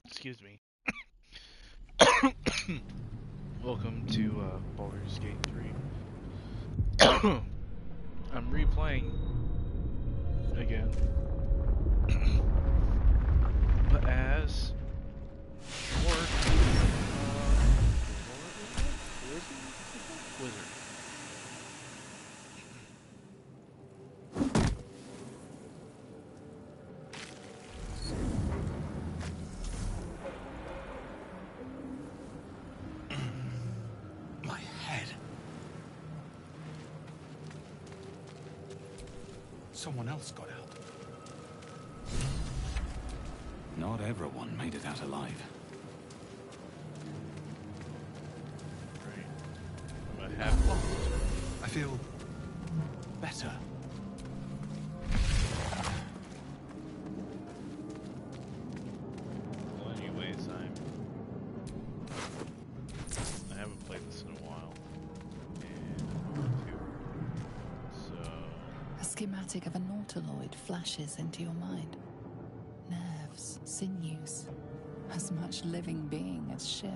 Excuse me. Welcome to Baldur's Gate 3. I'm replaying again, but as Lord Wizard. My head. Someone else got out. Not everyone made it out alive. Right. I have. I feel better. Well, anyways, I haven't played this in a while, so A schematic of a nautiloid flashes into your mind. Nerves, sinews, as much living being as ship.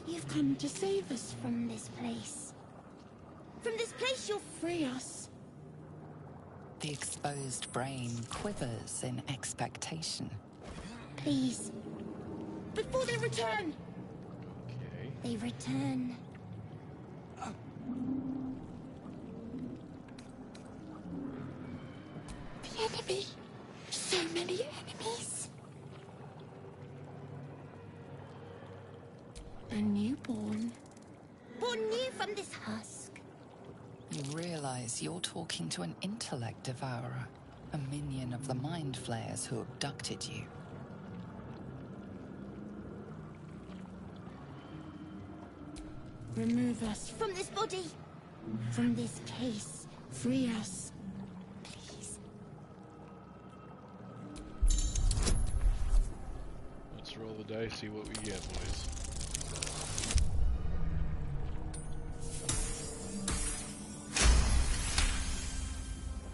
You've come to save us from this place. From this place, you'll free us. The exposed brain quivers in expectation. Please. Before they return. okay. They return. The enemy. So many enemies. A newborn. Born new from this husk. You realize you're talking to an intellect devourer, a minion of the mind flayers who abducted you. Remove us from this body. From this case. Free us. Please. Let's roll the dice, see what we get, boys.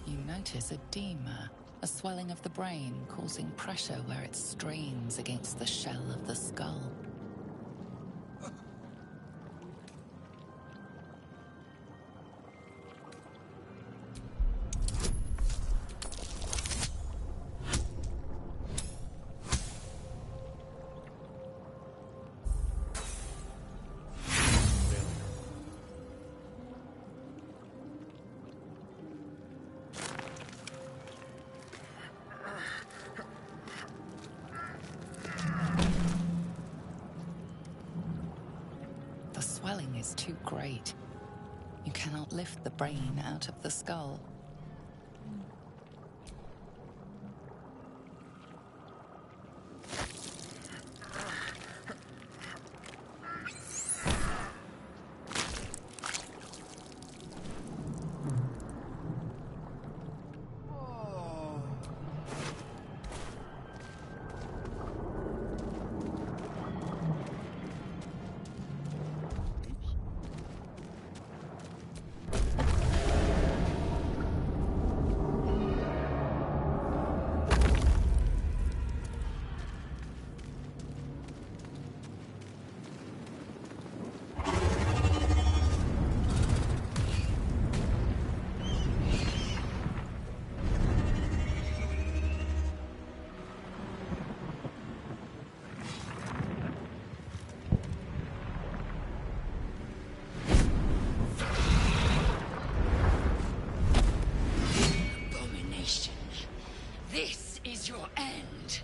You notice edema, a swelling of the brain causing pressure where it strains against the shell of the skull. The swelling is too great. You cannot lift the brain out of the skull. Abomination. This is your end.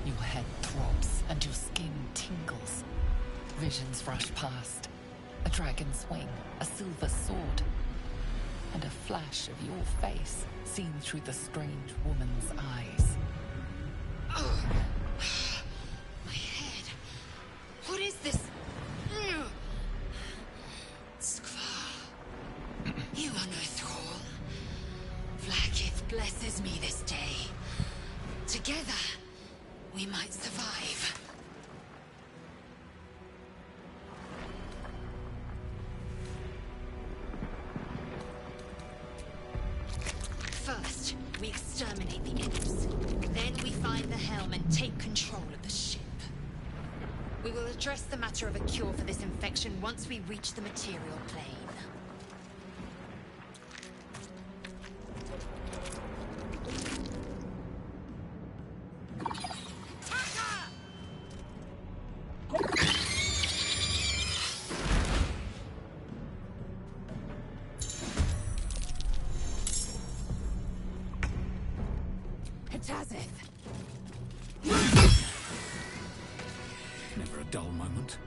Your head throbs and your skin tingles. Visions rush past. A dragon's wing, a silver sword. and a flash of your face seen through the strange woman's eyes. Oh. My head. What is this? Skvar. You are no thrall. Vlaakith blesses me this day. Together, we might survive. First, we exterminate the imps. Then we find the helm and take control of the ship. We will address the matter of a cure for this infection once we reach the material plane. Never a dull moment.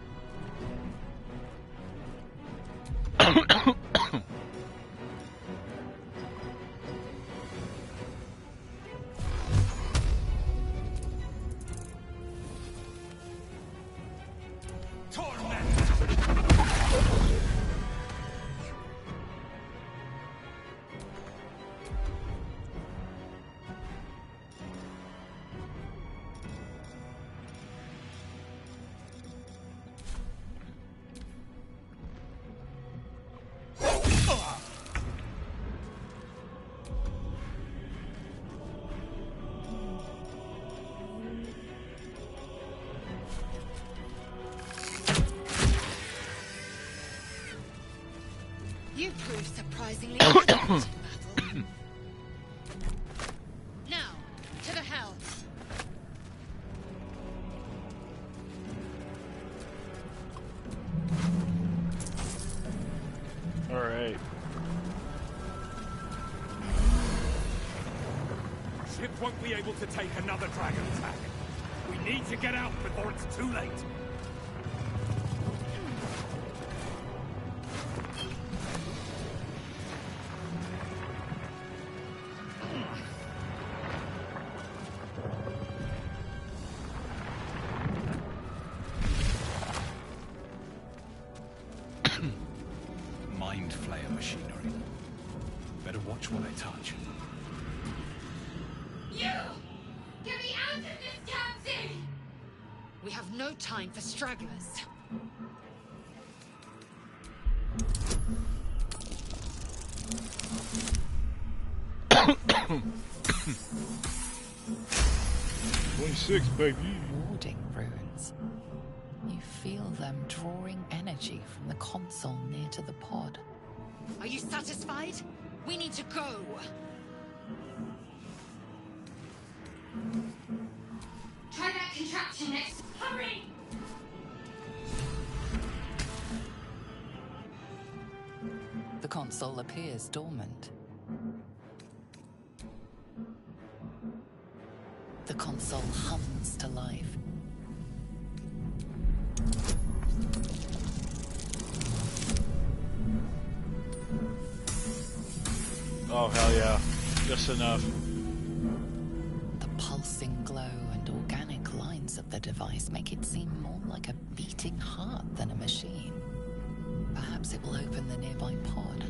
You proved surprisingly resilient in battle. Now, to the helm. All right. Ship won't be able to take another dragon attack. We need to get out before it's too late. Mind flayer machinery. Better watch what I touch. You! Get me out of this taxi! We have no time for stragglers. '26, baby. Warding runes. You feel them drawing energy from the console near to the pod. Are you satisfied? We need to go. Try that contraption next. Hurry! The console appears dormant. The console hums to life. Oh, hell yeah. Just enough. The pulsing glow and organic lines of the device make it seem more like a beating heart than a machine. Perhaps it will open the nearby pod.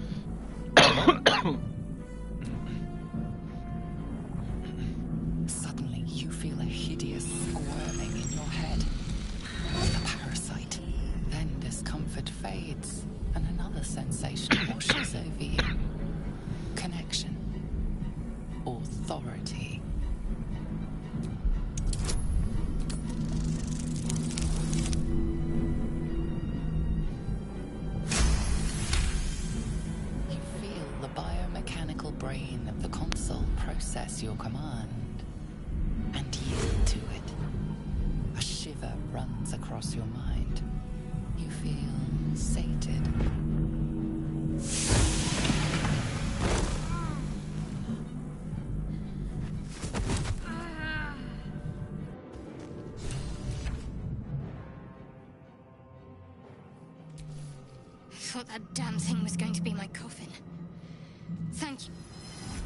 Suddenly, you feel a hideous squirming in your head. A parasite. Then discomfort fades, and another sensation washes over you. Connection. Authority. You feel the biomechanical brain of the console process your command and yield to it. A shiver runs across your mind. You feel sated. I thought that damn thing was going to be my coffin. Thank you.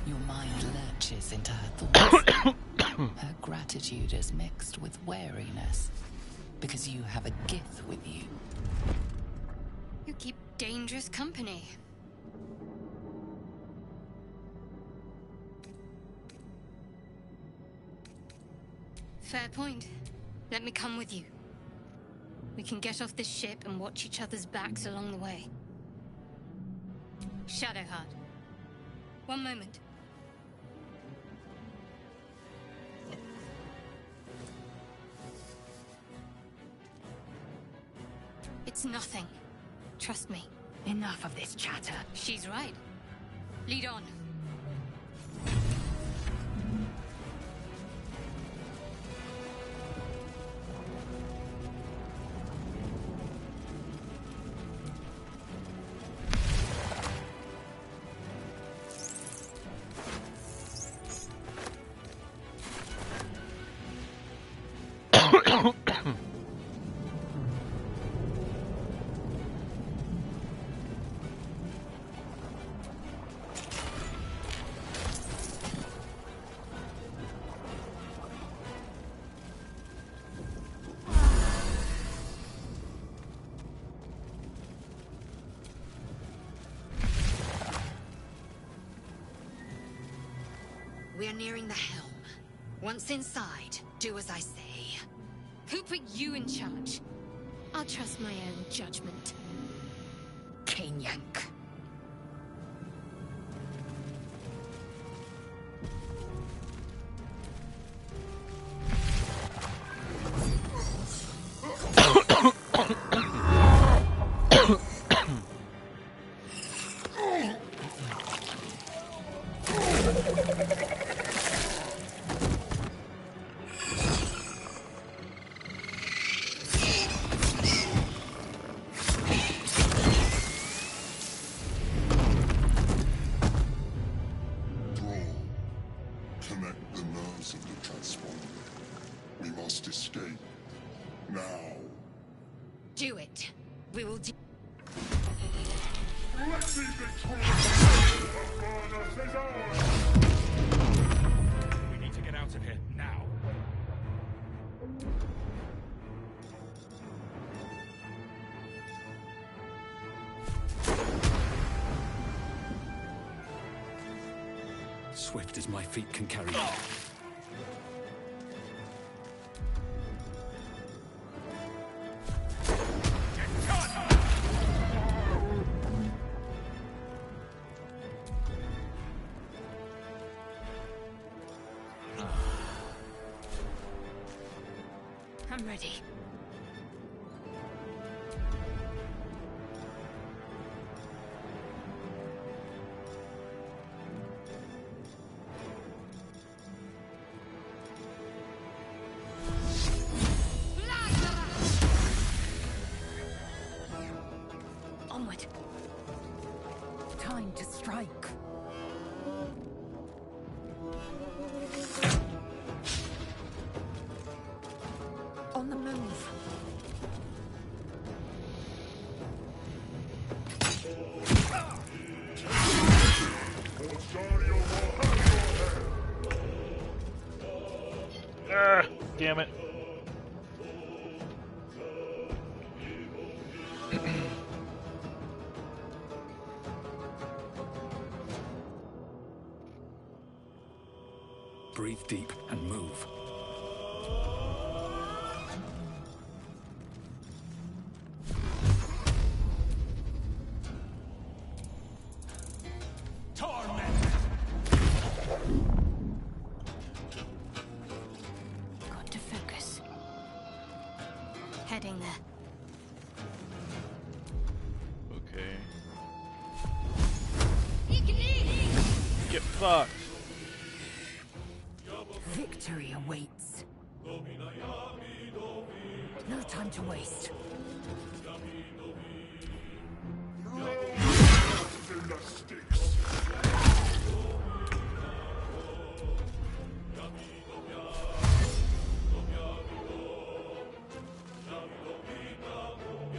Your mind lurches into her thoughts. Her gratitude is mixed with wariness, because you have a Gith with you. You keep dangerous company. Fair point. Let me come with you. We can get off this ship and watch each other's backs along the way. Shadowheart. One moment. It's nothing. Trust me. Enough of this chatter. She's right. Lead on. We are nearing the helm. Once inside, do as I say. Who put you in charge? I'll trust my own judgment. Kanyank. Do it. We will do. We need to get out of here now. Swift as my feet can carry me. I'm ready. Onward. Time to strike. On the move. Ah, damn it. Breathe deep and move. Got to focus. Heading there. Okay. Get fucked. Victory awaits. No time to waste.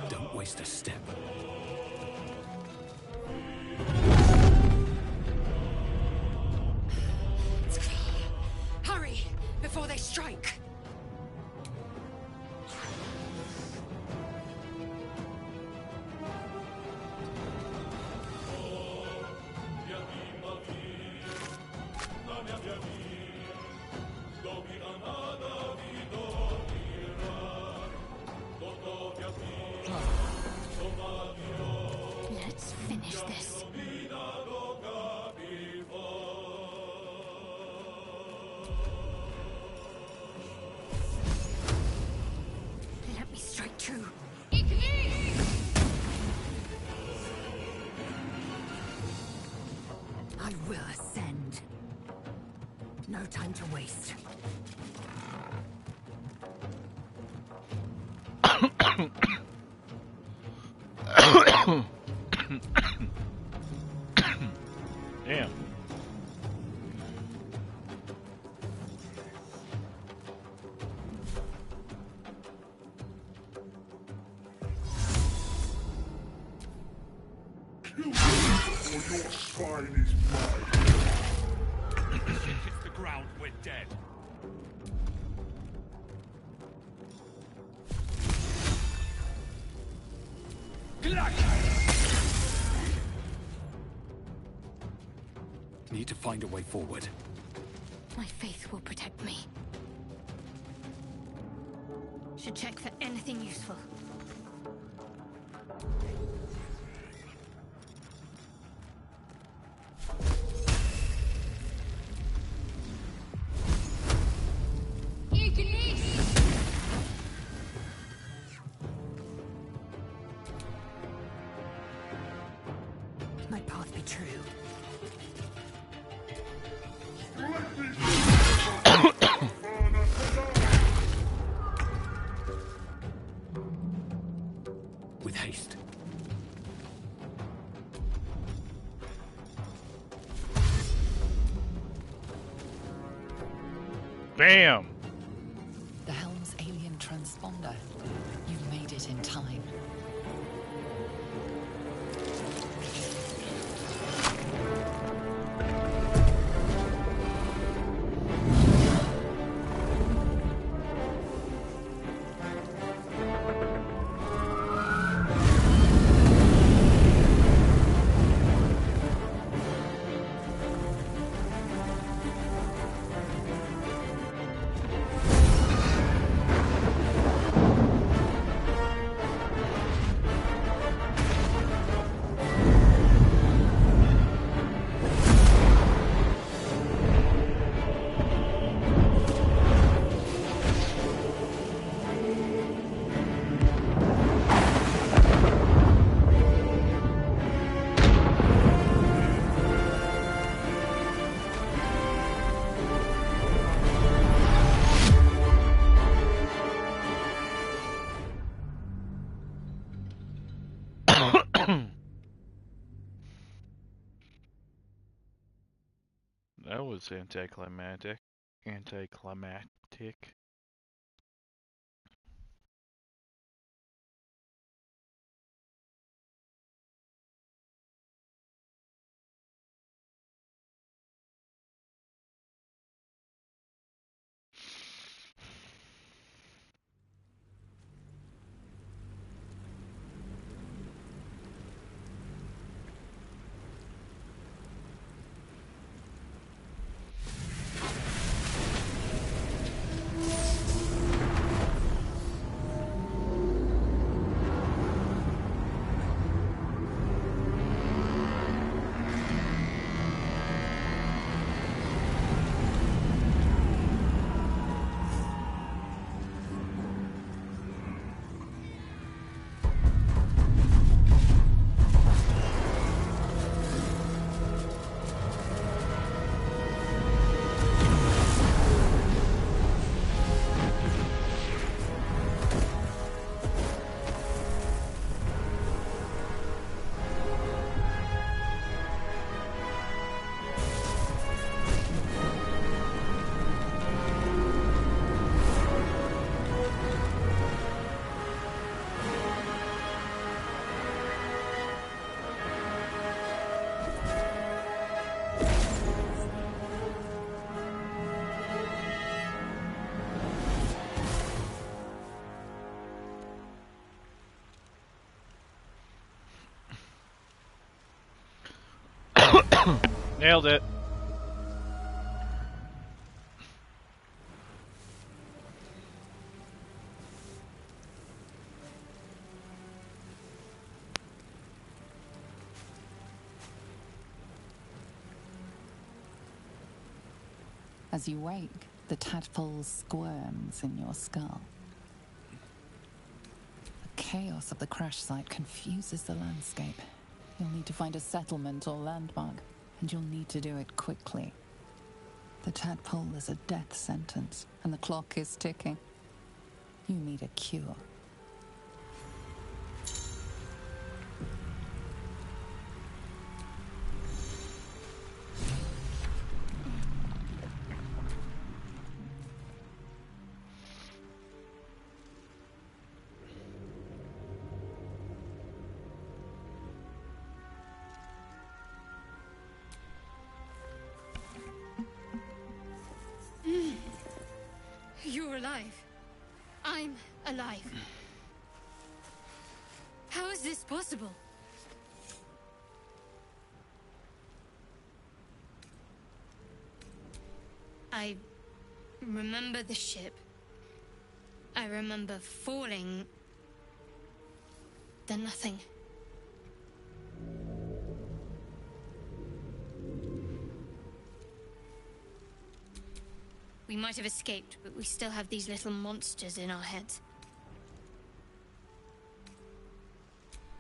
Don't waste a step. strike! Let's finish this. Let me strike true. I will ascend. No time to waste. Damn. Or your spine is mine. Hits the ground, we're dead. Need to find a way forward. My faith will protect me. Should check for anything useful. My path be true. With haste. Bam! The helm's alien transponder. You've made it in time. That was anticlimactic. Anticlimactic. Nailed it. As you wake, the tadpole squirms in your skull. The chaos of the crash site confuses the landscape. You'll need to find a settlement or landmark, and you'll need to do it quickly. The tadpole is a death sentence, and the clock is ticking. You need a cure. You're alive. I'm alive. How is this possible? I remember the ship. I remember falling. Then nothing. We might have escaped, but we still have these little monsters in our heads.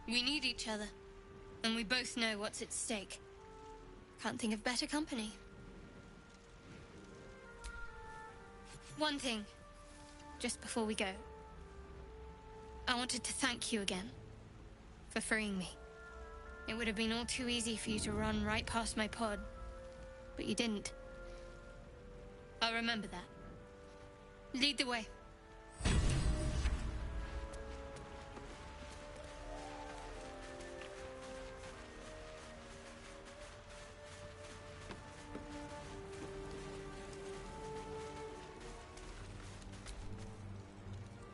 We need each other, and we both know what's at stake. Can't think of better company. One thing, just before we go. I wanted to thank you again for freeing me. It would have been all too easy for you to run right past my pod, but you didn't. I'll remember that. Lead the way.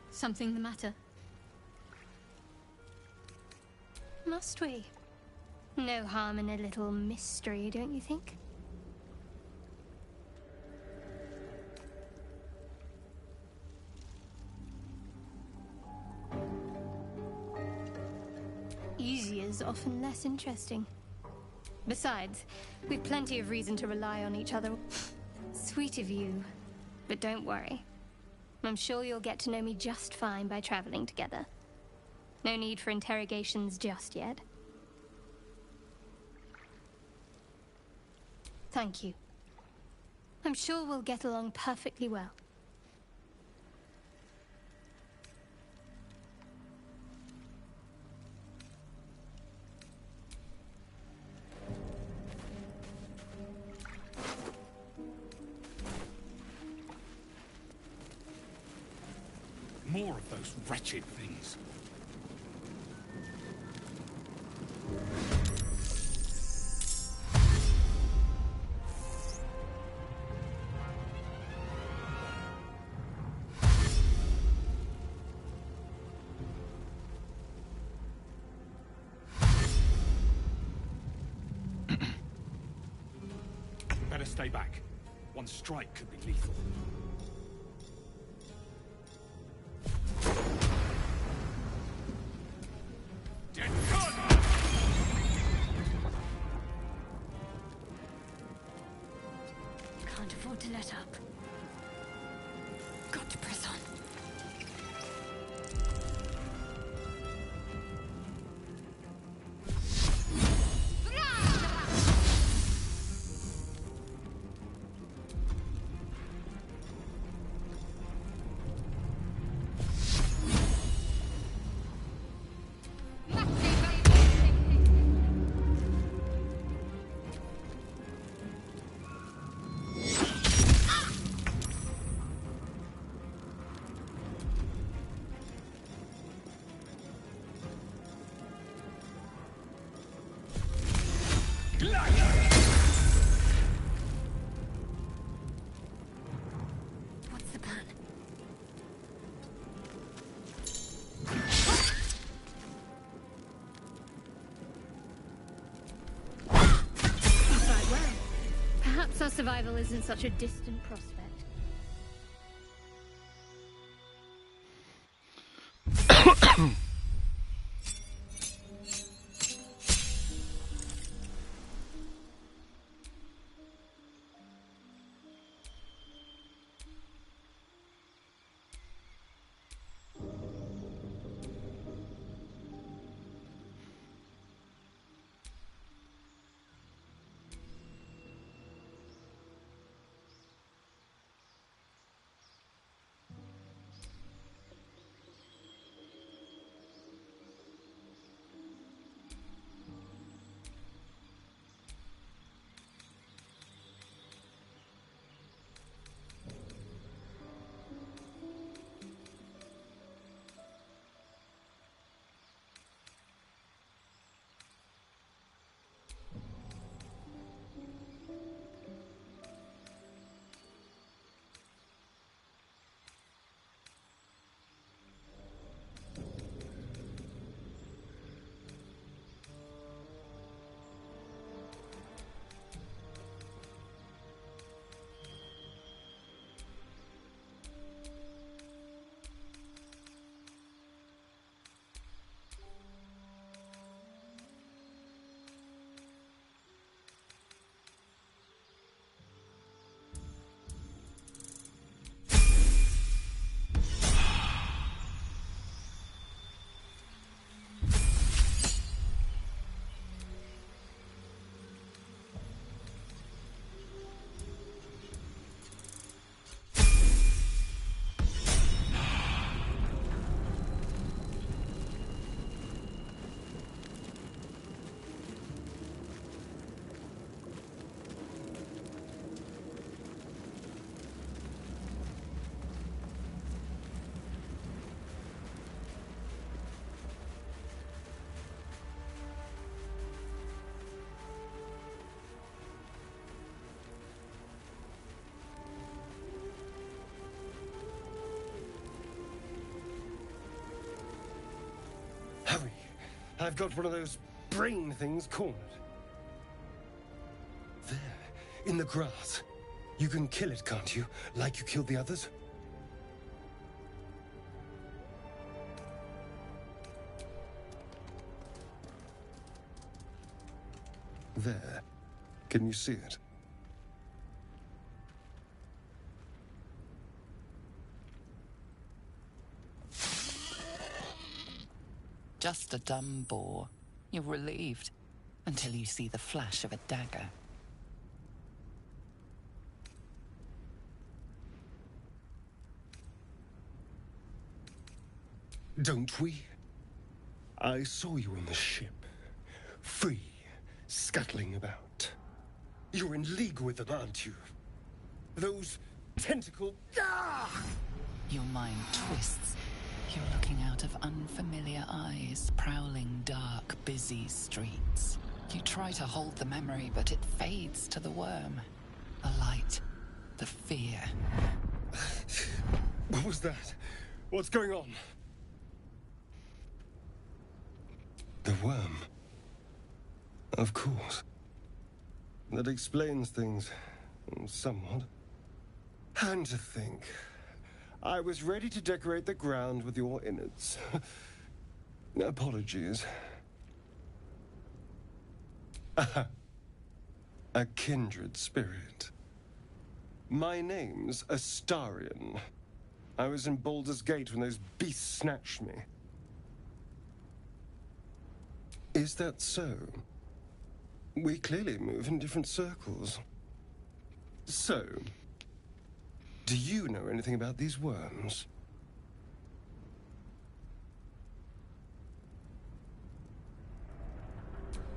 Something the matter? Must we? No harm in a little mystery, don't you think? Easy is often less interesting. Besides, we've plenty of reason to rely on each other. Sweet of you, but don't worry. I'm sure you'll get to know me just fine by traveling together. No need for interrogations just yet. Thank you. I'm sure we'll get along perfectly well. More of those wretched things. Better stay back. One strike could be lethal. Can't afford to let up. Got to press on. Survival isn't such a distant prospect. Hurry! I've got one of those brain things cornered. There, in the grass. You can kill it, can't you? Like you killed the others? There. Can you see it? Just a dumb boar. You're relieved until you see the flash of a dagger. Don't we? I saw you on the ship. Free, scuttling about. You're in league with them, aren't you? Those tentacle... Ah! Your mind twists. You're looking out of unfamiliar eyes, prowling dark, busy streets. You try to hold the memory, but it fades to the worm. The light, the fear. What was that? What's going on? The worm. Of course. That explains things, somewhat. And to think, I was ready to decorate the ground with your innards. Apologies. A kindred spirit. My name's Astarion. I was in Baldur's Gate when those beasts snatched me. Is that so? We clearly move in different circles. So, do you know anything about these worms?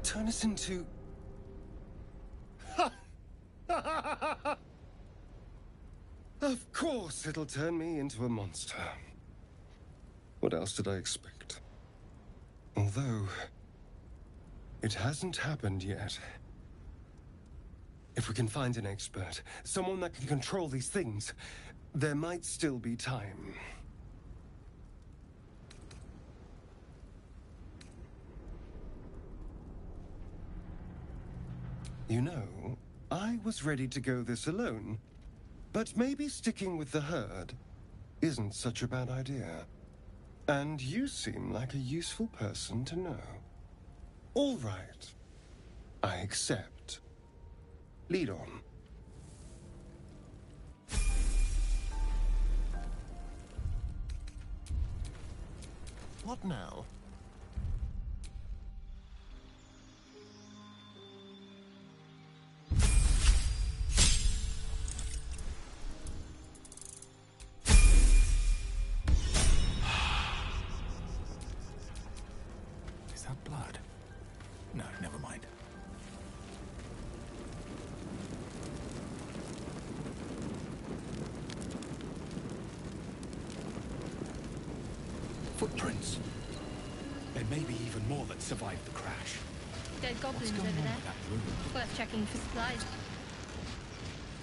Turn us into... Of course it'll turn me into a monster. What else did I expect? Although, it hasn't happened yet. If we can find an expert, someone that can control these things, there might still be time. You know, I was ready to go this alone, but maybe sticking with the herd isn't such a bad idea. And you seem like a useful person to know. All right. I accept. Lead on. What now? Is that blood? No, never mind. Footprints. There may be even more that survived the crash. Dead goblins What's over going on there. with that room? Worth checking for supplies.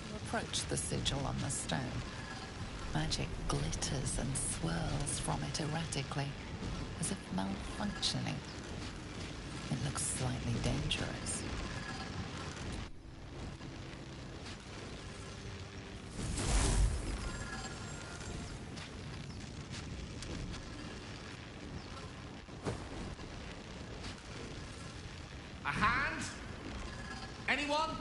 You approach the sigil on the stone. Magic glitters and swirls from it erratically, as if malfunctioning. It looks slightly dangerous. A hand? Anyone?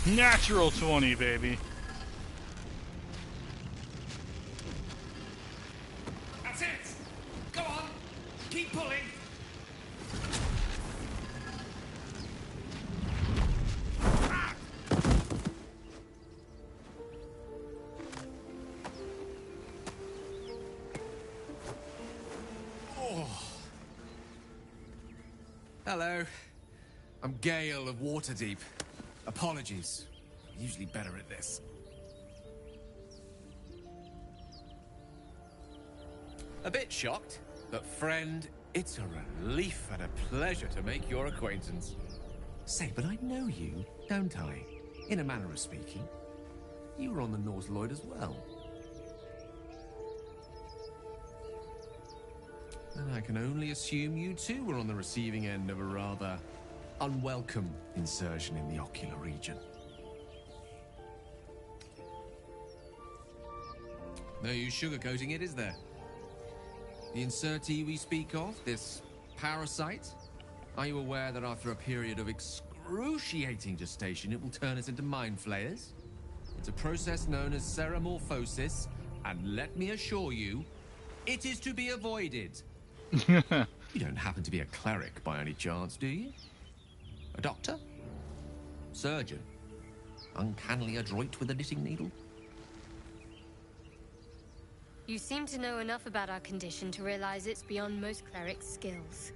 Natural 20, baby. That's it! Go on! Keep pulling! Ah! Oh. Hello. I'm Gale of Waterdeep. Apologies. I'm usually better at this. A bit shocked, but friend, it's a relief and a pleasure to make your acquaintance. Say, but I know you, don't I? In a manner of speaking. You were on the Norse Lloyd as well. And I can only assume you too were on the receiving end of a rather unwelcome insertion in the ocular region. No use sugarcoating it, is there? The insertee we speak of, this parasite, are you aware that after a period of excruciating gestation, it will turn us into mind flayers? It's a process known as ceramorphosis, and let me assure you, it is to be avoided. You don't happen to be a cleric by any chance, do you? A doctor? Surgeon? Uncannily adroit with a knitting needle? You seem to know enough about our condition to realize it's beyond most clerics' skills.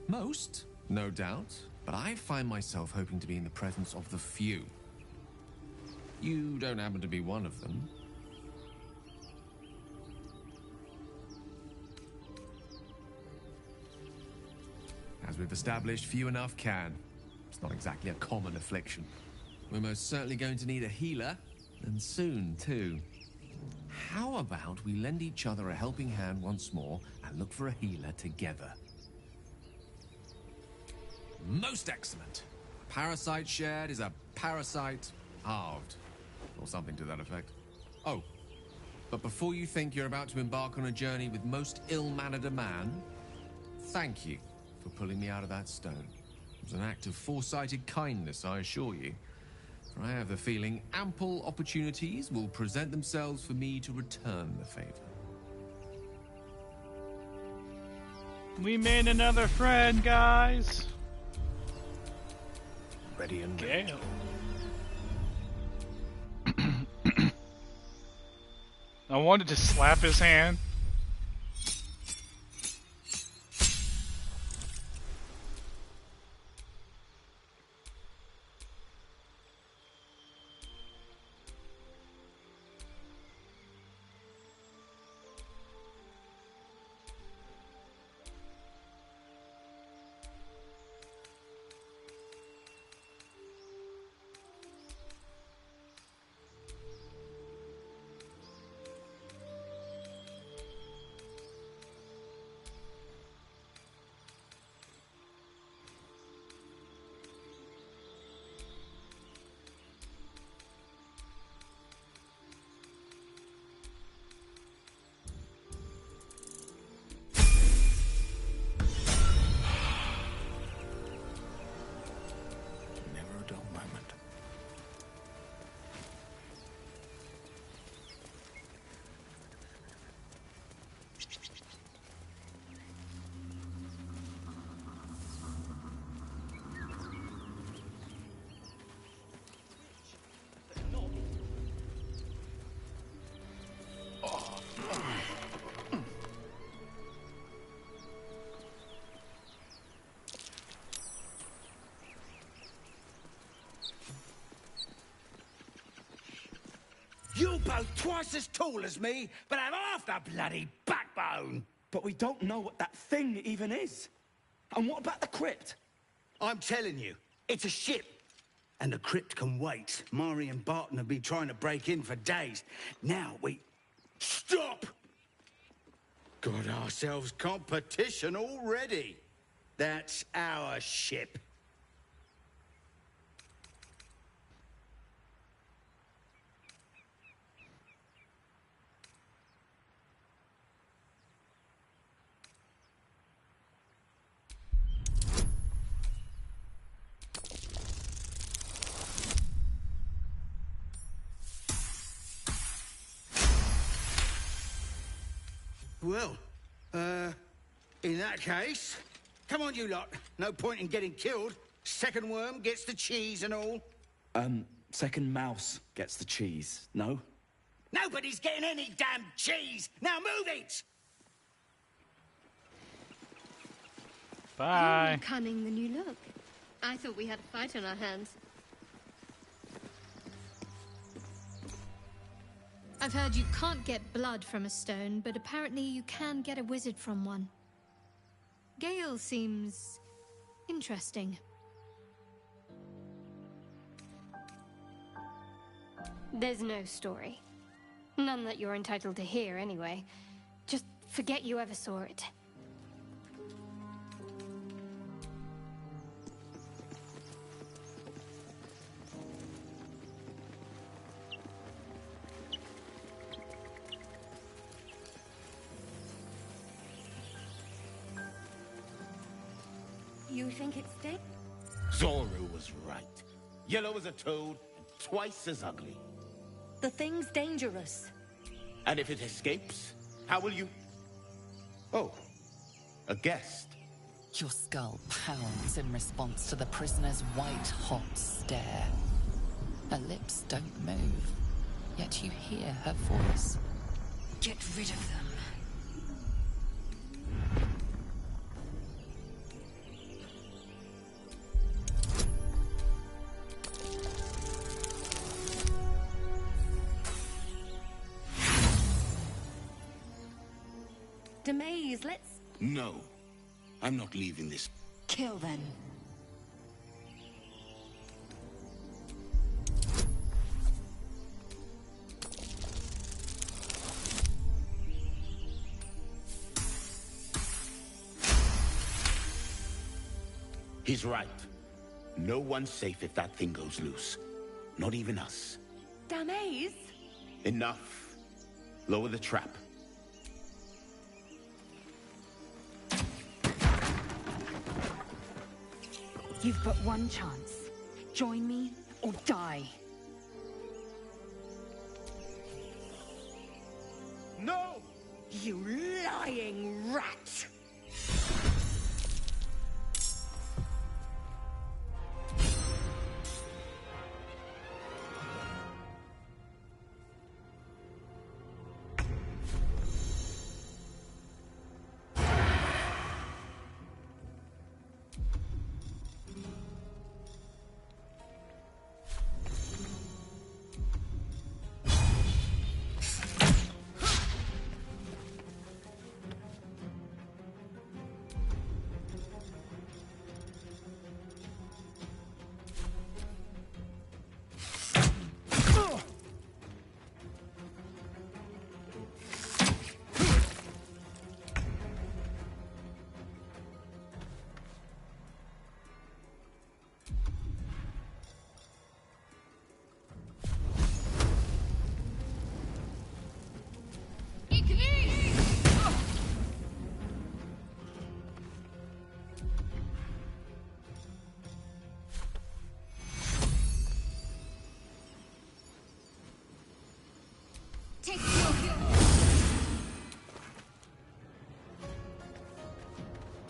Most, no doubt, but I find myself hoping to be in the presence of the few. You don't happen to be one of them. As we've established, few enough can. It's not exactly a common affliction. We're most certainly going to need a healer, and soon, too. How about we lend each other a helping hand once more and look for a healer together? Most excellent. Parasite shared is a parasite halved, or something to that effect. Oh, but before you think you're about to embark on a journey with most ill-mannered a man, thank you for pulling me out of that stone. It was an act of foresighted kindness, I assure you. For I have the feeling ample opportunities will present themselves for me to return the favor. We made another friend, guys. Ready and ready. I wanted to slap his hand. You're both twice as tall as me, but have half the bloody backbone. But we don't know what that thing even is. And what about the crypt? I'm telling you, it's a ship. And the crypt can wait. Mari and Barton have been trying to break in for days. Now we... Stop! Got ourselves competition already. That's our ship. Well, in that case, come on, you lot. No point in getting killed. Second worm gets the cheese and all. Second mouse gets the cheese, no? Nobody's getting any damn cheese! Now move it! Bye. More cunning than you look. I thought we had a fight on our hands. I've heard you can't get blood from a stone, but apparently you can get a wizard from one. Gale seems interesting. There's no story. None that you're entitled to hear, anyway. Just forget you ever saw it. You think it's dead? Zoru was right. Yellow as a toad and twice as ugly. The thing's dangerous. And if it escapes, how will you... Oh, a guest. Your skull pounds in response to the prisoner's white-hot stare. Her lips don't move, yet you hear her voice. Get rid of them. Demaze, let's... No, I'm not leaving this. Kill then. He's right. No one's safe if that thing goes loose. Not even us. Damaze? Enough. Lower the trap. You've but one chance. Join me or die. No! You lying rat!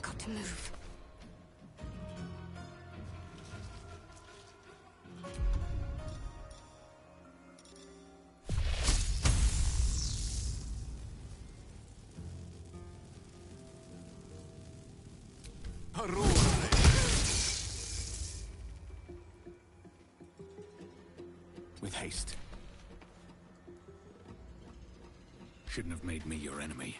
Got to move. With haste. Shouldn't have made me your enemy.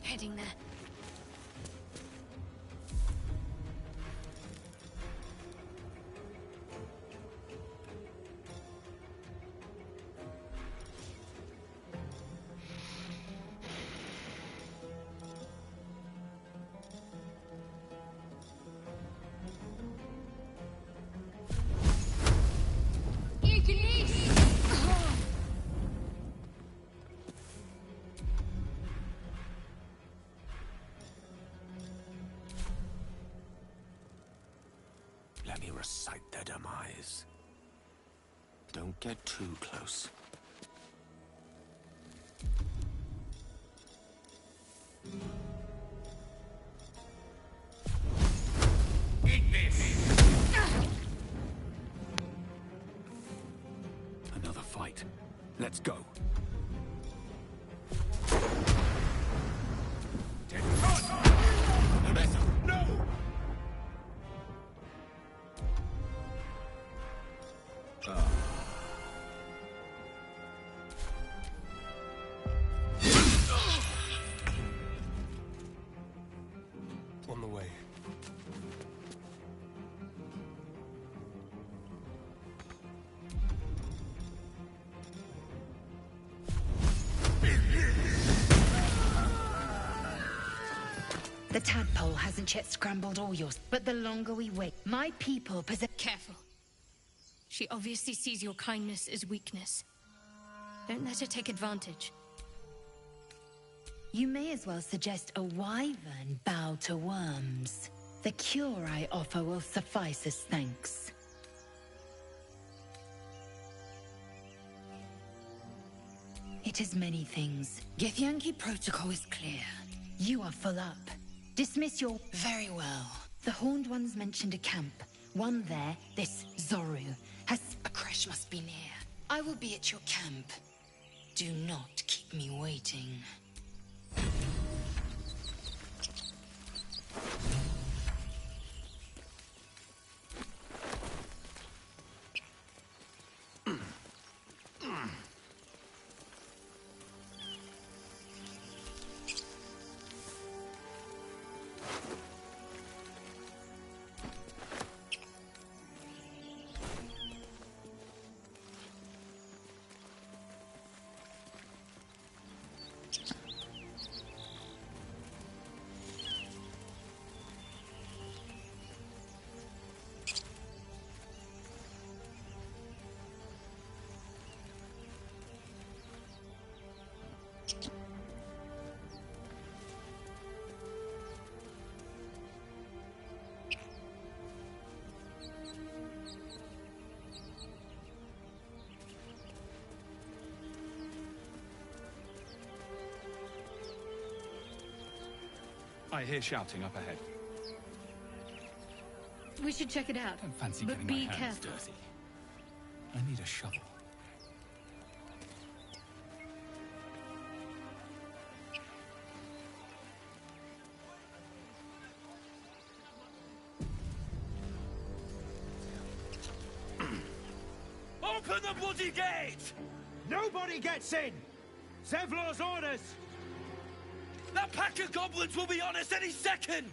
Heading there. Let me recite their demise. Don't get too close. Eat this! Another fight. Let's go. No! On the way. The tadpole hasn't yet scrambled all yours, but the longer we wait, my people possess— Careful. She obviously sees your kindness as weakness. Don't let her take advantage. You may as well suggest a wyvern bow to worms. The cure I offer will suffice as thanks. It is many things. Githyanki protocol is clear. You are full up. Dismiss your— Very well. The Horned Ones mentioned a camp. One there, this Zoru, has— A crash must be near. I will be at your camp. Do not keep me waiting. I hear shouting up ahead. We should check it out. Don't fancy but getting be my hands careful. dirty. I need a shovel. Open the bloody gate! Nobody gets in! Zevlor's orders! That pack of goblins will be on us any second!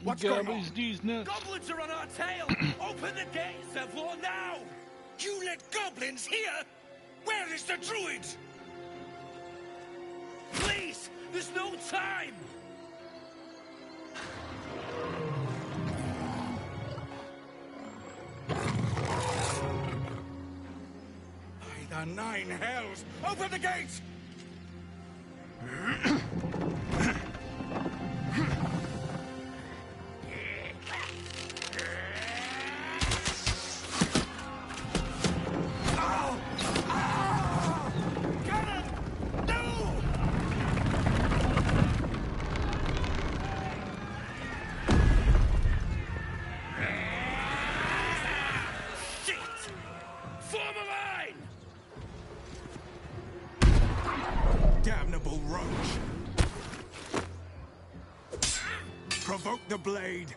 What's going on? Goblins are on our tail! Open the gate, Zevlor, now! You let goblins here? Where is the druid? Please! There's no time! the nine hells! Open the gates! Damnable roach! Provoke the blade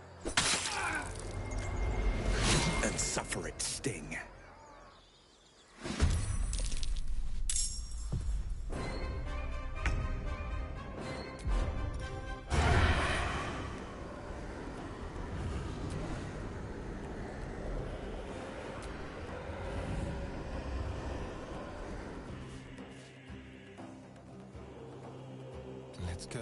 and suffer its sting. Let's go.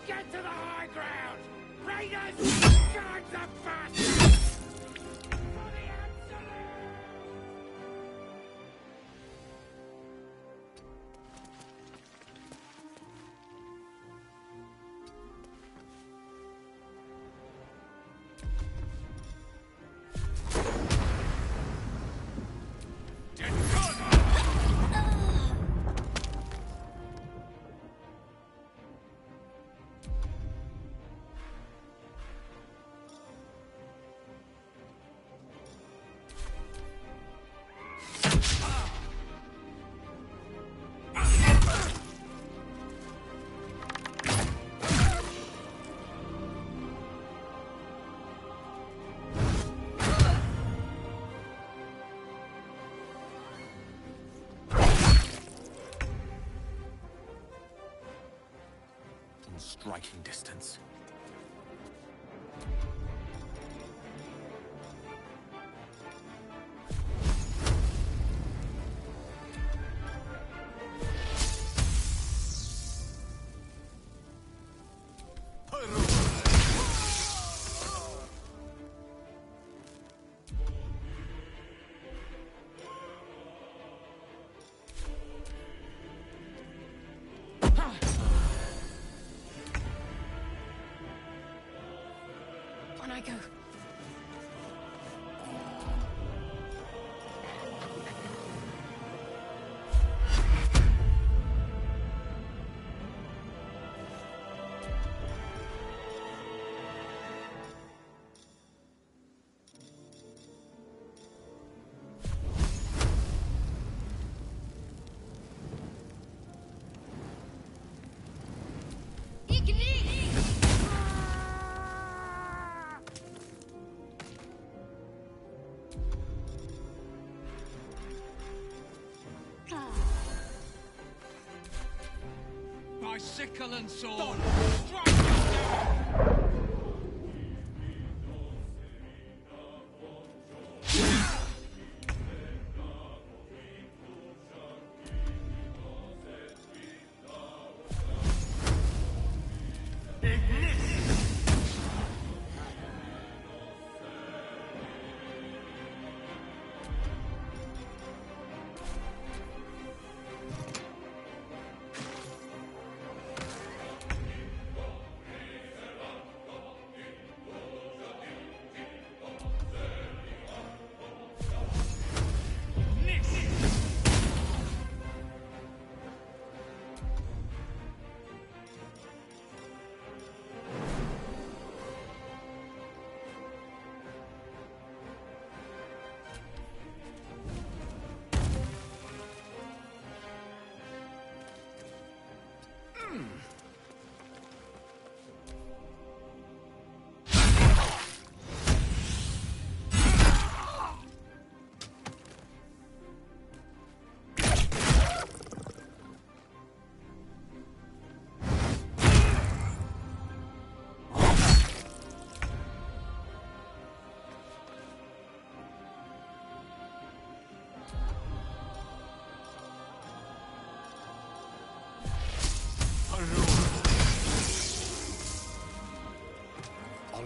Get to the high ground! Raiders! Charge the bastards! For the Absolute! In striking distance. On I go. By sickle and sword!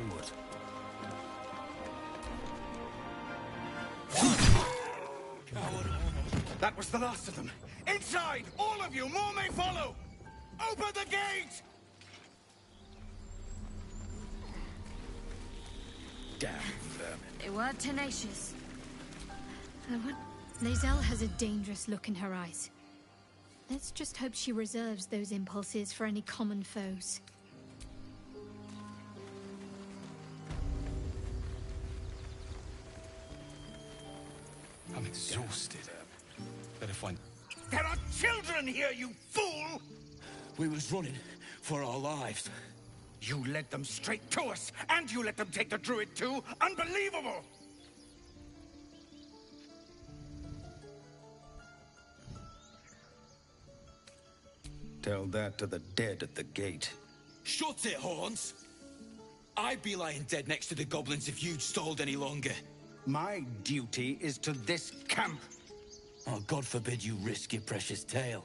onward. That was the last of them. Inside! All of you! More may follow! Open the gate! Damn vermin. They were tenacious. Lae'zel has a dangerous look in her eyes. Let's just hope she reserves those impulses for any common foes. I'm exhausted. Better find... There are children here, you fool! We was running for our lives. You led them straight to us, and you let them take the druid too? Unbelievable! Tell that to the dead at the gate. Shut it, Horns! I'd be lying dead next to the goblins if you'd stalled any longer. My duty is to this camp. Oh, God forbid you risk your precious tail.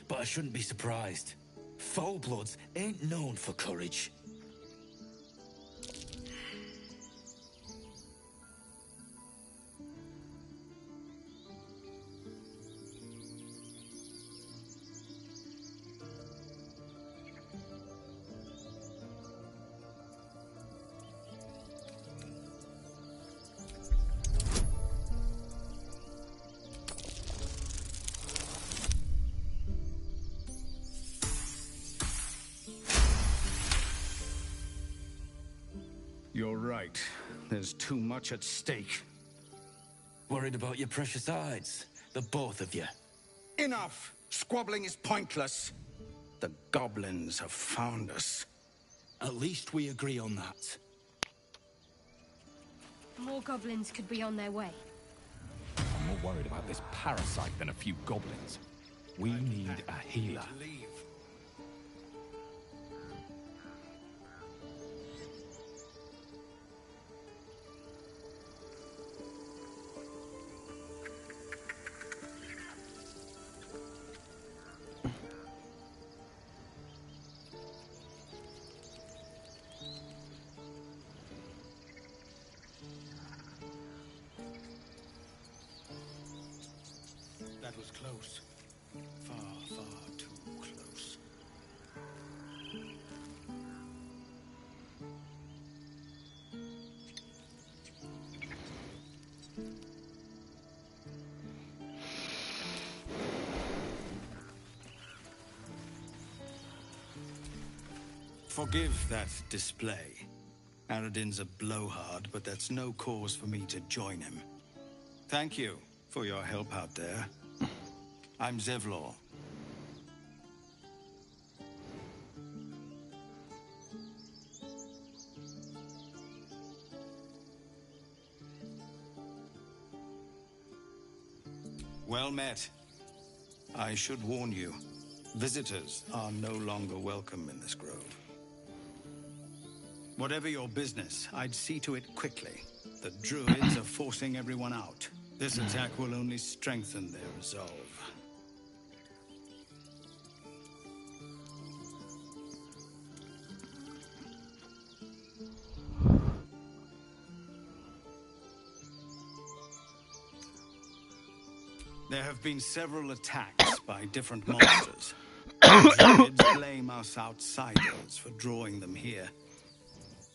But I shouldn't be surprised. Foulbloods ain't known for courage. You're right. There's too much at stake. Worried about your precious hides? The both of you. Enough! Squabbling is pointless. The goblins have found us. At least we agree on that. More goblins could be on their way. I'm more worried about this parasite than a few goblins. We need a healer. That was close. Far, far too close. Forgive that display. Aradin's a blowhard, but that's no cause for me to join him. Thank you for your help out there. I'm Zevlor. Well met. I should warn you, visitors are no longer welcome in this grove. Whatever your business, I'd see to it quickly. The druids are forcing everyone out. This attack will only strengthen their resolve. There have been several attacks by different monsters. The druids blame us outsiders for drawing them here.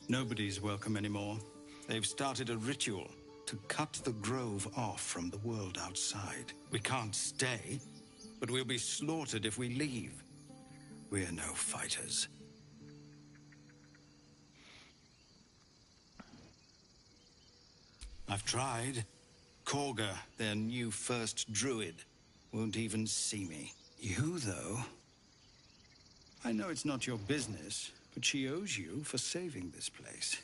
Nobody's welcome anymore. They've started a ritual to cut the grove off from the world outside. We can't stay, but we'll be slaughtered if we leave. We're no fighters. I've tried. Korga, their new first druid, won't even see me. You, though? I know it's not your business, but she owes you for saving this place.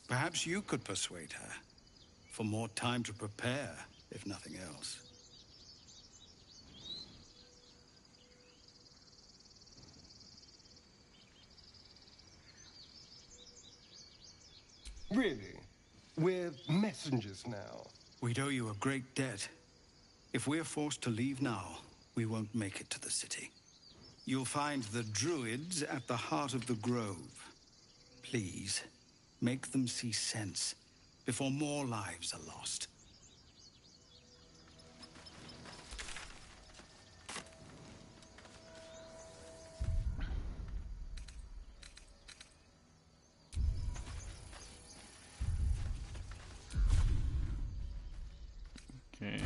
Perhaps you could persuade her. For more time to prepare, if nothing else. Really? We're messengers now. We'd owe you a great debt. If we're forced to leave now, we won't make it to the city. You'll find the druids at the heart of the grove. Please, Make them see sense before more lives are lost. Okay.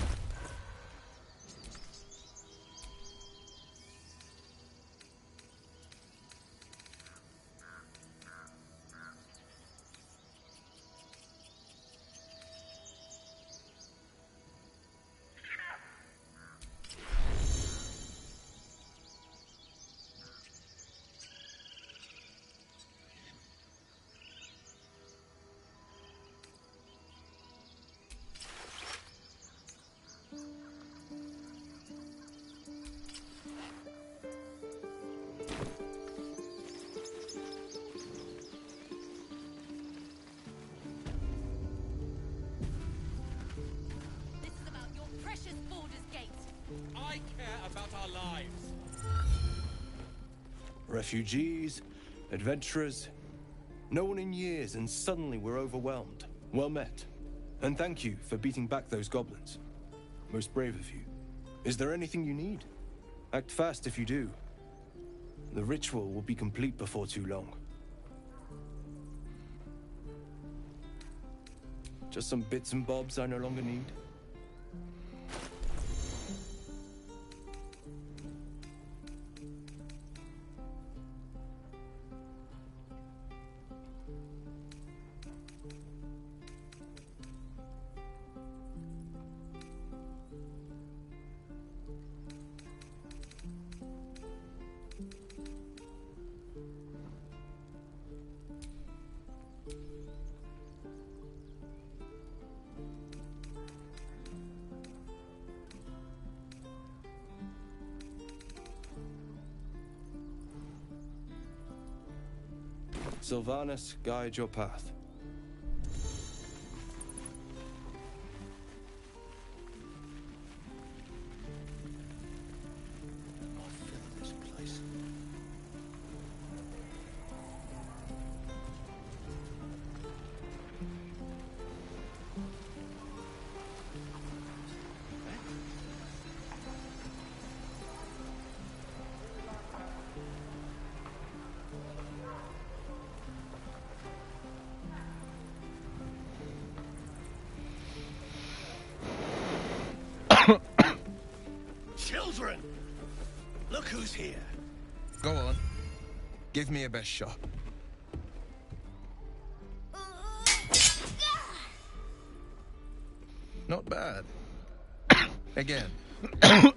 I care about our lives. Refugees, adventurers, no one in years, and suddenly we're overwhelmed. Well met. And thank you for beating back those goblins. Most brave of you. Is there anything you need? Act fast if you do. The ritual will be complete before too long. Just some bits and bobs I no longer need. Sylvanas, guide your path. Children! Look who's here. Go on. Give me a best shot. Not bad. Again. I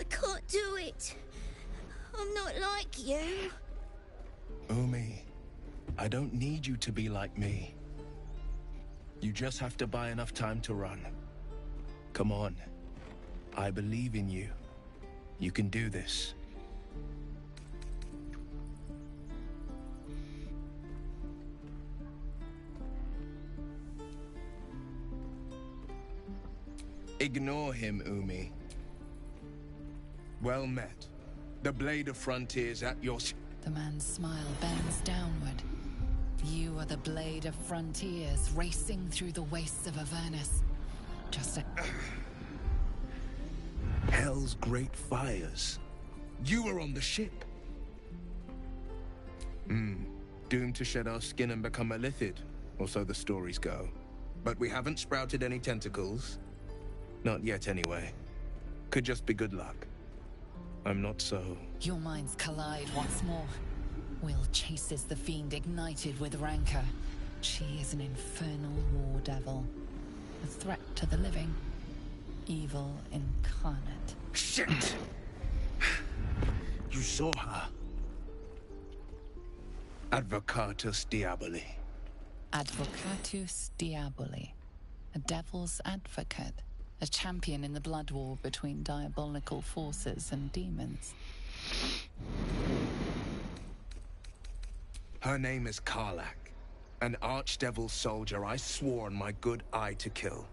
can't do it. I'm not like you. Umi, I don't need you to be like me. You just have to buy enough time to run. Come on. I believe in you. You can do this. Ignore him, Umi. Well met. The Blade of Frontiers at your... The man's smile bends downward. You are the Blade of Frontiers, racing through the wastes of Avernus. Just a... Hell's great fires. You were on the ship. Doomed to shed our skin and become a Lithid, or so the stories go. But we haven't sprouted any tentacles. Not yet, anyway. Could just be good luck. I'm not so... Your minds collide once more. Will chases the fiend ignited with rancor. She is an infernal war devil. A threat to the living. Evil incarnate. Shit! You saw her. Advocatus Diaboli. Advocatus Diaboli. A devil's advocate. A champion in the blood war between diabolical forces and demons. Her name is Karlach, an archdevil soldier I swore on my good eye to kill.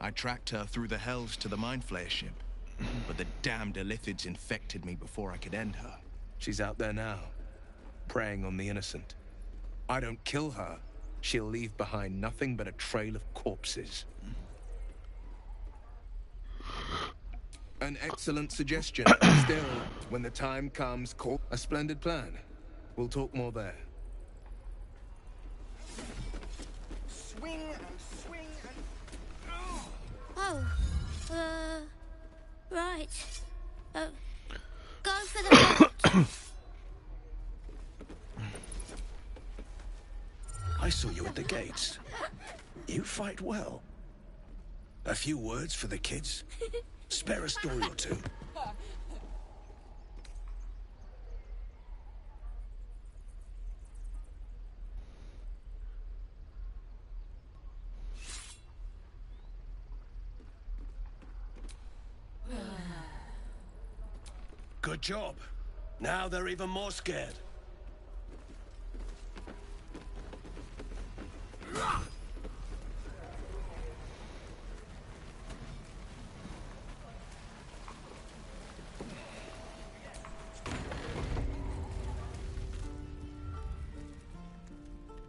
I tracked her through the hells to the Mind Flayer ship. But the damned Illithids infected me before I could end her. She's out there now, preying on the innocent. I don't kill her, she'll leave behind nothing but a trail of corpses. An excellent suggestion. Still, when the time comes, call a splendid plan. We'll talk more there. Swing and swing and... Oh, right. Go for the boat. I saw you at the gates. You fight well. A few words for the kids? Spare a story or two. Good job. Now they're even more scared.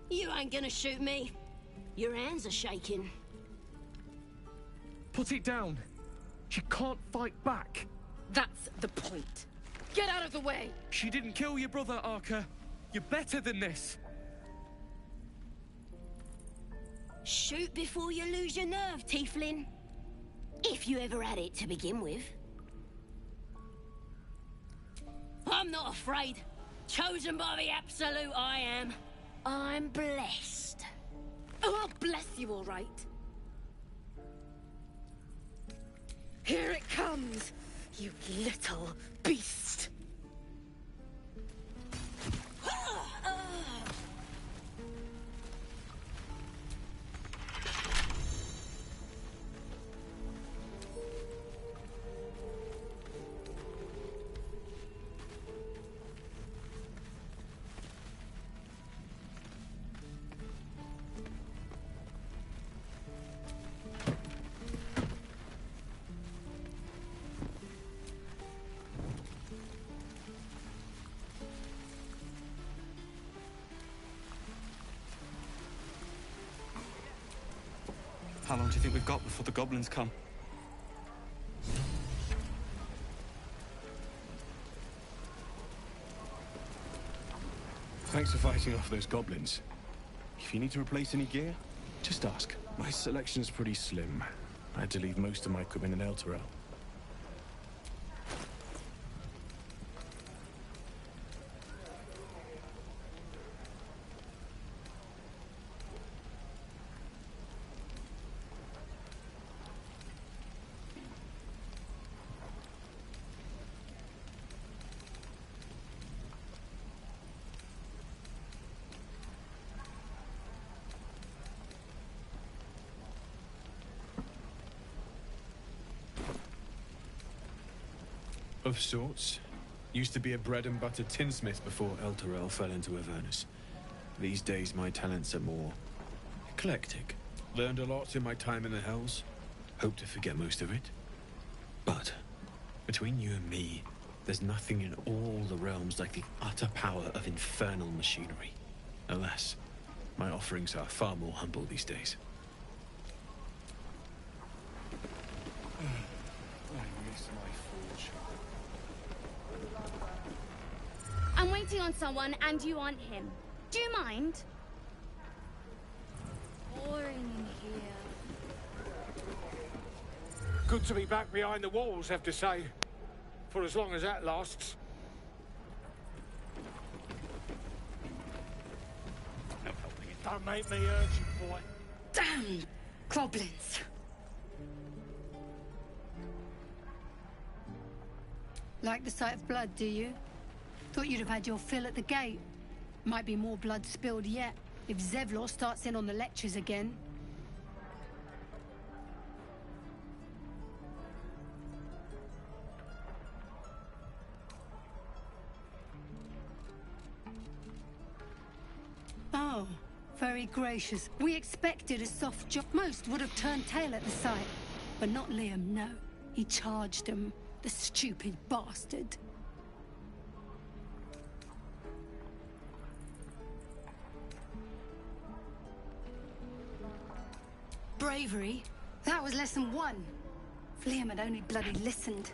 You ain't gonna shoot me. Your hands are shaking. Put it down. She can't fight back. That's the point. Get out of the way! She didn't kill your brother, Arca. You're better than this. Shoot before you lose your nerve, Tiefling. If you ever had it to begin with. I'm not afraid. Chosen by the Absolute, I am. I'm blessed. Oh, I'll bless you, all right. Here it comes, you little beast. How long do you think we've got before the goblins come? Thanks for fighting off those goblins. If you need to replace any gear, just ask. My selection's pretty slim. I had to leave most of my equipment in Elturel. Of sorts. Used to be a bread and butter tinsmith before Elturel fell into Avernus. These days my talents are more eclectic. Learned a lot in my time in the Hells. Hope to forget most of it. But between you and me, there's nothing in all the realms like the utter power of infernal machinery. Alas, my offerings are far more humble these days. I'm waiting on someone and you aren't him. Do you mind? Boring in here. Good to be back behind the walls, have to say. For as long as that lasts. Don't make me urgent, boy. Damn goblins. Like the sight of blood, do you? Thought you'd have had your fill at the gate. Might be more blood spilled yet, if Zevlor starts in on the lectures again. Oh, very gracious. We expected a soft job. Most would have turned tail at the sight. But not Liam, no. He charged him, the stupid bastard. Bravery? That was lesson 1. If Liam had only bloody listened.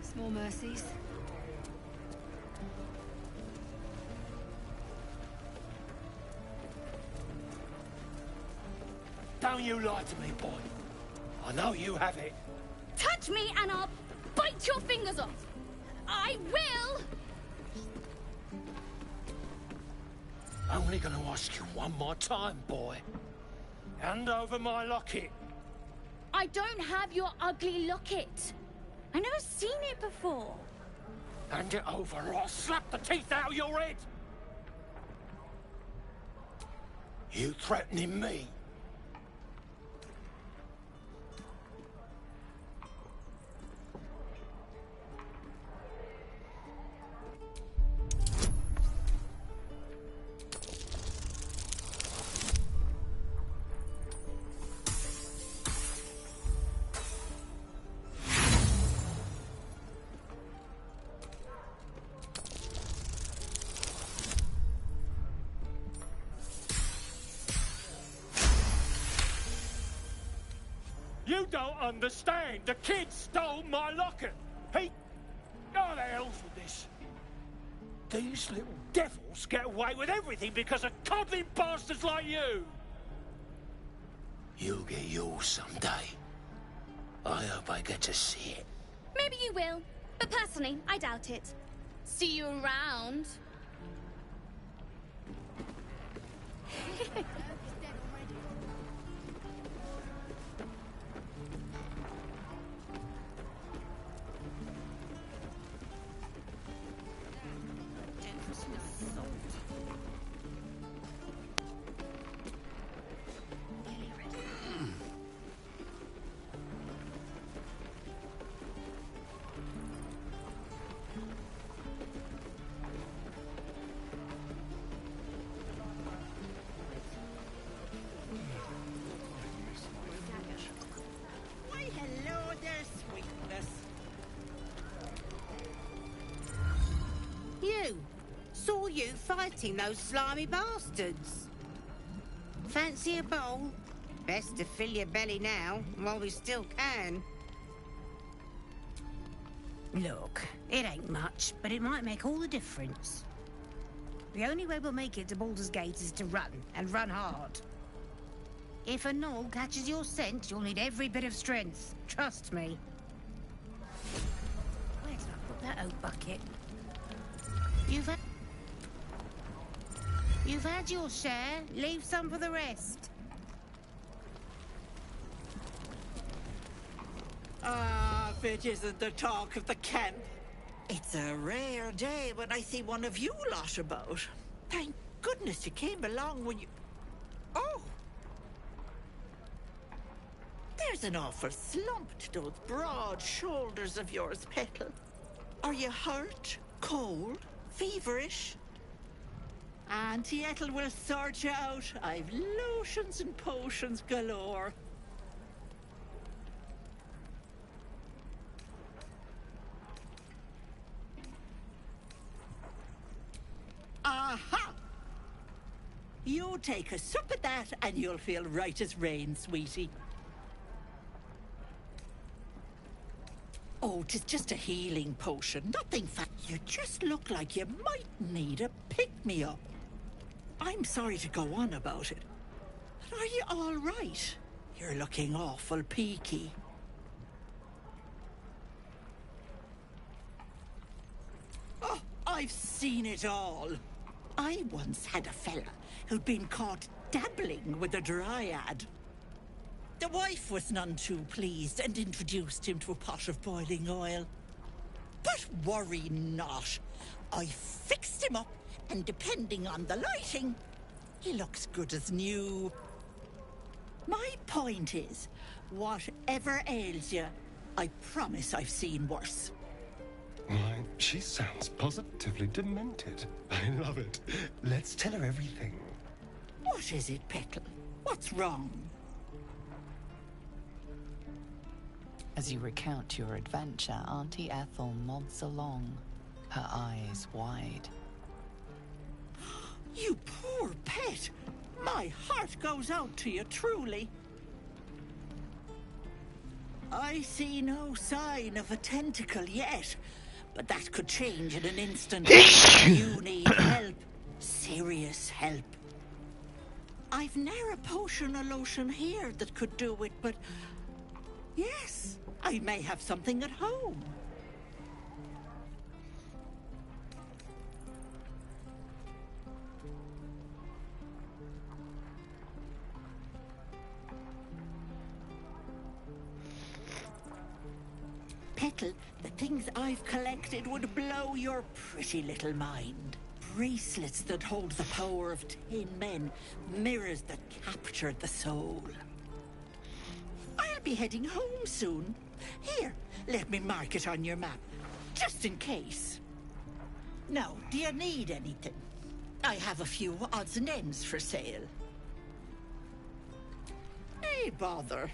Small mercies. Don't you lie to me, boy. I know you have it. Touch me and I'll bite your fingers off. I will! Only gonna ask you one more time, boy. Hand over my locket. I don't have your ugly locket. I've never seen it before. Hand it over or I'll slap the teeth out of your head. You threatening me? You don't understand. The kid stole my locket. He... Oh, the hell's with this? These little devils get away with everything because of coddling bastards like you. You'll get yours someday. I hope I get to see it. Maybe you will, but personally, I doubt it. See you around. Saw you fighting those slimy bastards. Fancy a bowl? Best to fill your belly now, while we still can. Look, it ain't much, but it might make all the difference. The only way we'll make it to Baldur's Gate is to run, and run hard. If a gnoll catches your scent, you'll need every bit of strength. Trust me. Where did I put that old bucket? You've had your share. Leave some for the rest. Ah, if it isn't the talk of the camp. It's a rare day when I see one of you lot about. Thank goodness you came along when you... Oh! There's an awful slump to those broad shoulders of yours, Petal. Are you hurt? Cold? Feverish? Auntie Ethel will sort you out. I've lotions and potions galore. Aha! You take a sup at that and you'll feel right as rain, sweetie. Oh, 'tis just a healing potion, nothing You just look like you might need a pick-me-up. I'm sorry to go on about it, but are you all right? You're looking awful peaky. Oh, I've seen it all. I once had a fella who'd been caught dabbling with a dryad. The wife was none too pleased and introduced him to a pot of boiling oil. But worry not. I fixed him up, and depending on the lighting, he looks good as new. My point is, whatever ails you, I promise I've seen worse. Why, she sounds positively demented. I love it. Let's tell her everything. What is it, Petal? What's wrong? As you recount your adventure, Auntie Ethel nods along, her eyes wide. You poor pet! My heart goes out to you, truly. I see no sign of a tentacle yet, but that could change in an instant. You need help. Serious help. I've ne'er a potion or lotion here that could do it, but... yes, I may have something at home. Petal, the things I've collected would blow your pretty little mind. Bracelets that hold the power of 10 men, mirrors that capture the soul. I'll be heading home soon. Here, let me mark it on your map, just in case. Now, do you need anything? I have a few odds and ends for sale. Hey, bother.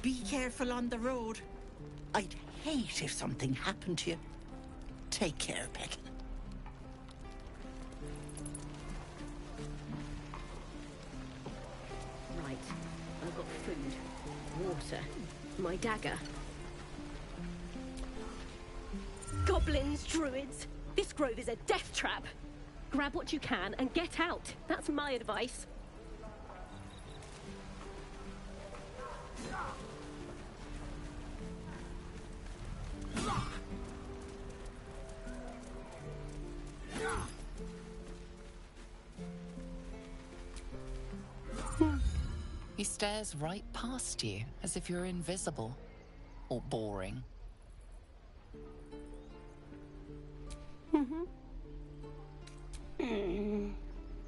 Be careful on the road. I'd hate if something happened to you. Take care, Petal. Right. I've got food, water, my dagger. Goblins, druids. This grove is a death trap. Grab what you can and get out. That's my advice. He stares right past you, as if you're invisible. Or boring.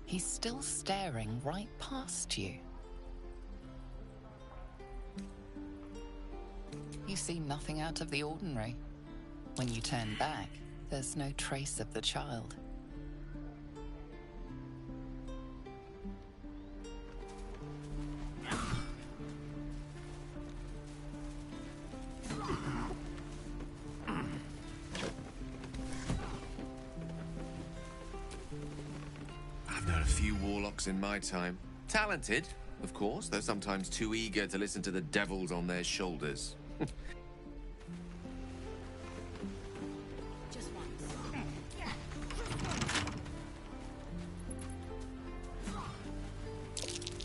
He's still staring right past you. You see nothing out of the ordinary. When you turn back, there's no trace of the child. I've known a few warlocks in my time. Talented, of course, though sometimes too eager to listen to the devils on their shoulders.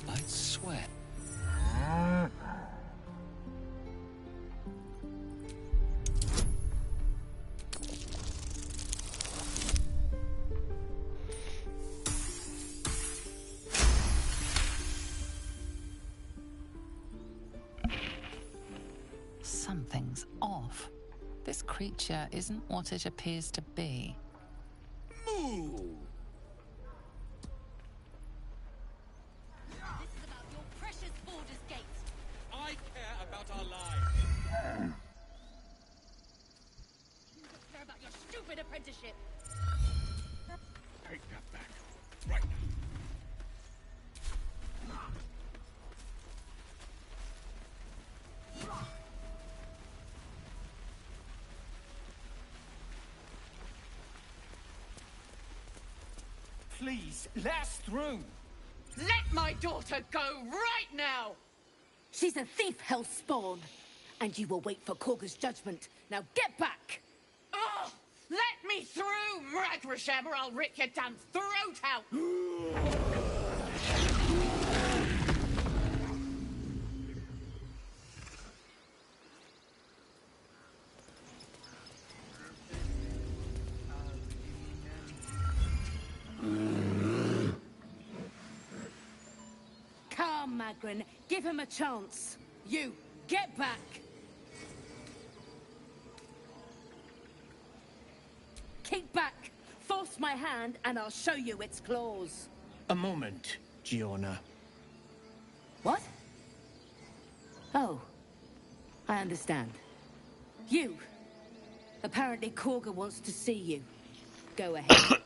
I'd swear. Something's off. This creature isn't what it appears to be. Moo! I care about our lives. You don't care about your stupid apprenticeship. Take that back. Right now. Please, let us through. Let my daughter go right now! She's a thief, Hellspawn. And you will wait for Korga's judgment. Now get back! Oh, let me through, Mragrasham, or I'll rip your damn throat out! Come, Magrin, give him a chance. You, get back! Keep back! Force my hand and I'll show you its claws. A moment, Giona. What? Oh, I understand. You, Apparently Korga wants to see you. Go ahead.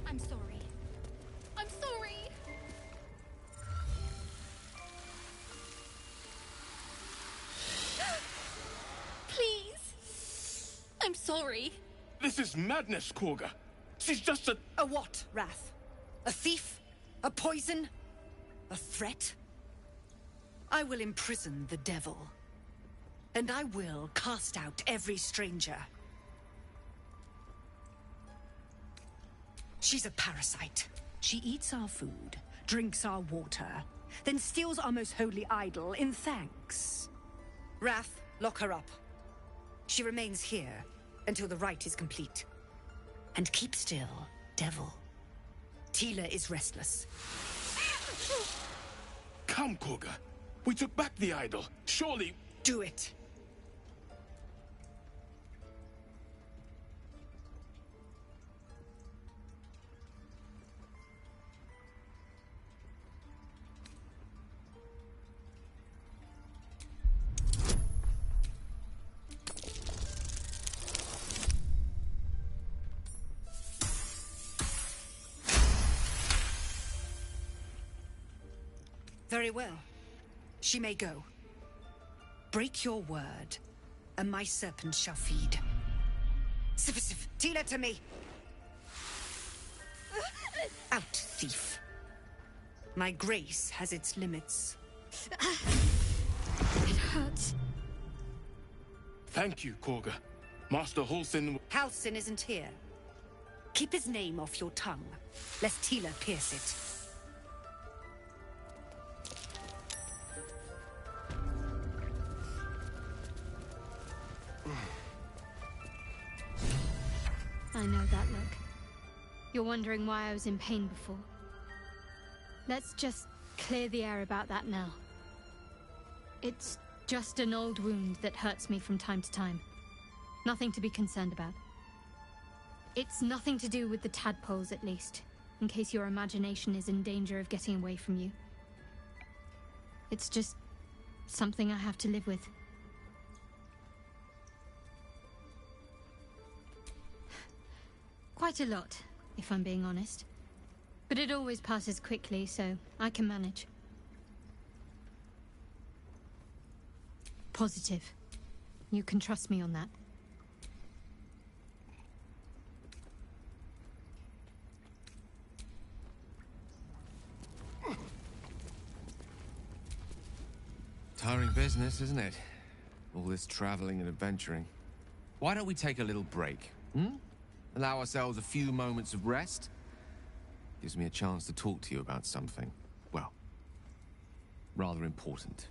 I'm sorry. I'm sorry! Please! I'm sorry. This is madness, Korga. She's just a... A what, Wrath? A thief? A poison? A threat? I will imprison the devil. And I will cast out every stranger. She's a parasite. She eats our food, drinks our water, then steals our most holy idol in thanks. Wrath, lock her up. She remains here until the rite is complete. And keep still, devil. Tila is restless. Come, Korga. We took back the idol. Surely... Do it. Very well. She may go. Break your word, and my serpent shall feed. Sif, Tila to me! Out, thief. My grace has its limits. It hurts. Thank you, Korga. Master Halsin... Halsin isn't here. Keep his name off your tongue, lest Tila pierce it. I know that look. You're wondering why I was in pain before. Let's just clear the air about that now. It's just an old wound that hurts me from time to time. Nothing to be concerned about. It's nothing to do with the tadpoles, at least, in case your imagination is in danger of getting away from you. It's just something I have to live with. Quite a lot, if I'm being honest. But it always passes quickly, so I can manage. Positive. You can trust me on that. Tiring business, isn't it? All this traveling and adventuring. Why don't we take a little break, hmm? Allow ourselves a few moments of rest? Gives me a chance to talk to you about something, well, rather important.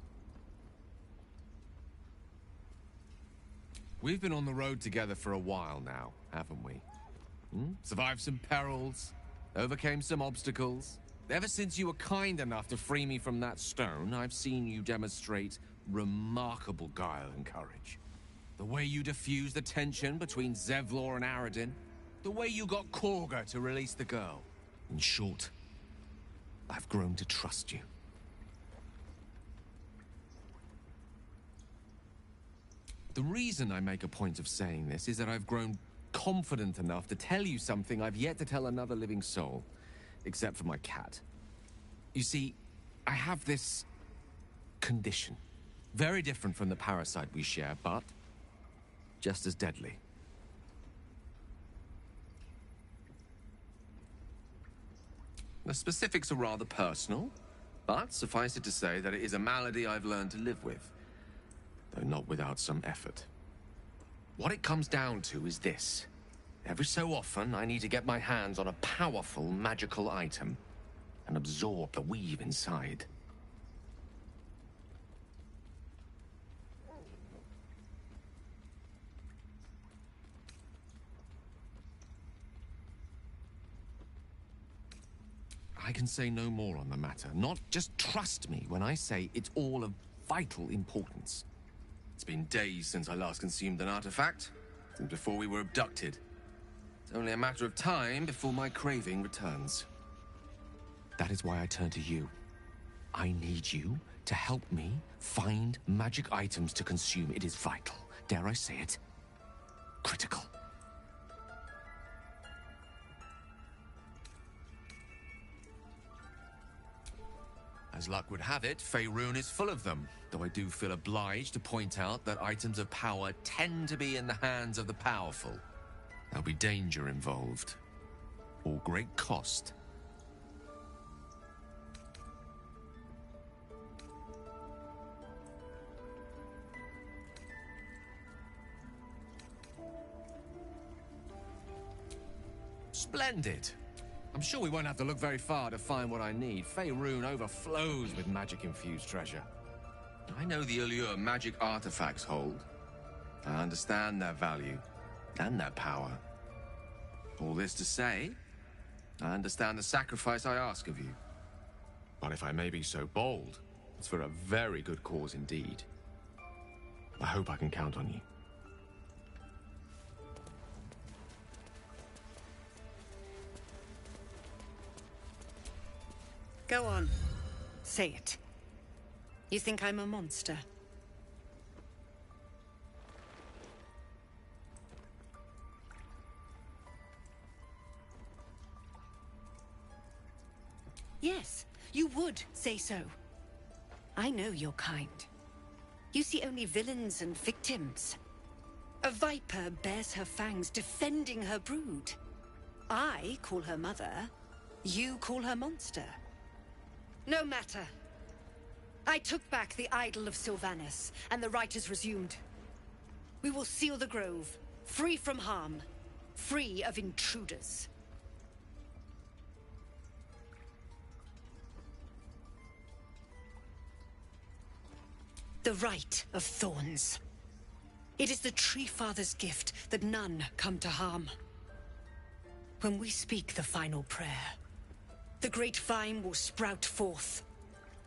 We've been on the road together for a while now, haven't we? Survived some perils, overcame some obstacles. Ever since you were kind enough to free me from that stone, I've seen you demonstrate remarkable guile and courage. The way you diffused the tension between Zevlor and Aradin. The way you got Korga to release the girl. In short, I've grown to trust you. The reason I make a point of saying this is that I've grown confident enough to tell you something I've yet to tell another living soul, except for my cat. You see, I have this condition. Very different from the parasite we share, but just as deadly. The specifics are rather personal, but suffice it to say that it is a malady I've learned to live with, though not without some effort. What it comes down to is this. Every so often, I need to get my hands on a powerful magical item and absorb the weave inside. I can say no more on the matter. Not just trust me when I say it's all of vital importance. It's been days since I last consumed an artifact, since before we were abducted. It's only a matter of time before my craving returns. That is why I turn to you. I need you to help me find magic items to consume. It is vital. Dare I say it? Critical. As luck would have it, Faerun is full of them, though I do feel obliged to point out that items of power tend to be in the hands of the powerful. There'll be danger involved, or great cost. Splendid. I'm sure we won't have to look very far to find what I need. Faerun overflows with magic-infused treasure. I know the allure magic artifacts hold. I understand their value and their power. All this to say, I understand the sacrifice I ask of you. But if I may be so bold, it's for a very good cause indeed. I hope I can count on you. Go on. Say it. You think I'm a monster? Yes, you would say so. I know your kind. You see only villains and victims. A viper bears her fangs defending her brood. I call her mother. You call her monster. No matter. I took back the idol of Sylvanas, and the rite is resumed. We will seal the grove, free from harm, free of intruders. The Rite of Thorns. It is the Tree Father's gift that none come to harm. When we speak the final prayer, the great vine will sprout forth.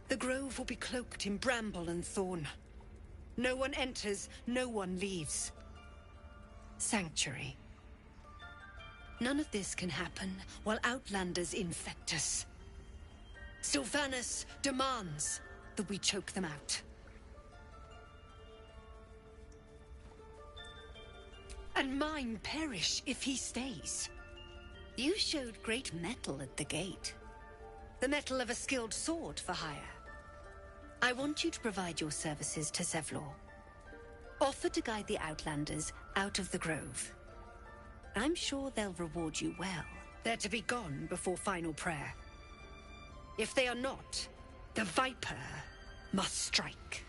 The grove will be cloaked in bramble and thorn. No one enters, no one leaves. Sanctuary. None of this can happen while Outlanders infect us. Sylvanas demands that we choke them out. And mine perish if he stays. You showed great mettle at the gate. The mettle of a skilled sword for hire. I want you to provide your services to Zevlor. Offer to guide the Outlanders out of the grove. I'm sure they'll reward you well. They're to be gone before final prayer. If they are not, the Viper must strike.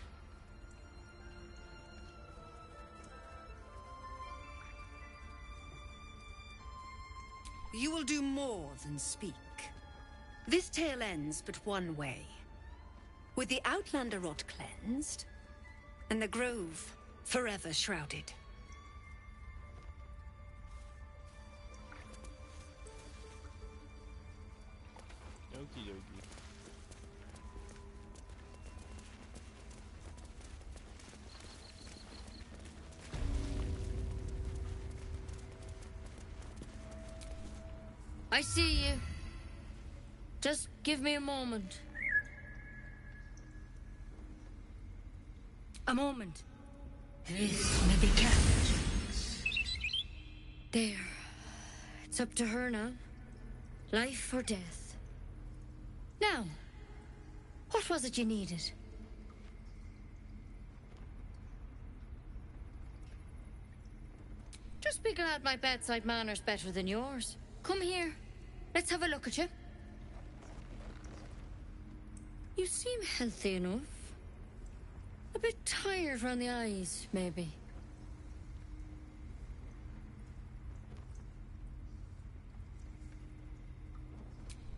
You will do more than speak. This tale ends but one way. With the Outlander rot cleansed, and the grove forever shrouded. Okie dokie. I see you. Just give me a moment. A moment. This may be kept. There. It's up to her now. Life or death. Now, what was it you needed? Just be glad my bedside manner's better than yours. Come here. Let's have a look at you. You seem healthy enough. A bit tired around the eyes, maybe.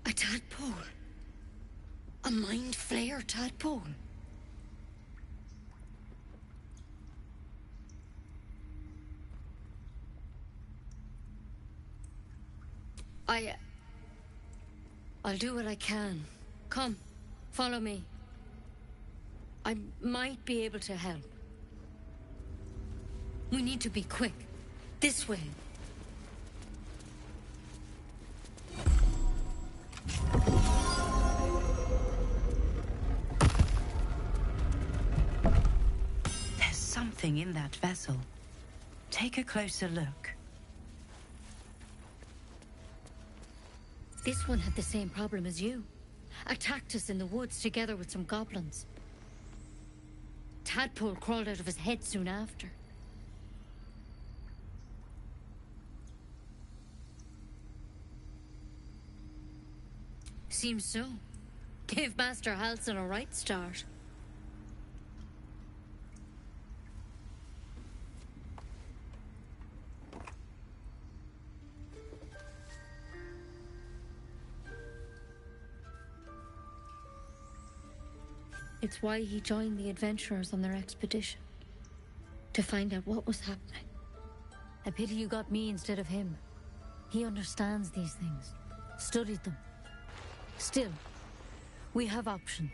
A tadpole. A mind flayer tadpole. I'll do what I can. Come, follow me. I might be able to help. We need to be quick. This way. There's something in that vessel. Take a closer look. This one had the same problem as you. Attacked us in the woods together with some goblins. Tadpole crawled out of his head soon after. Seems so. Gave Master Halsin a right start. It's why he joined the adventurers on their expedition. To find out what was happening. A pity you got me instead of him. He understands these things. Studied them. Still, we have options.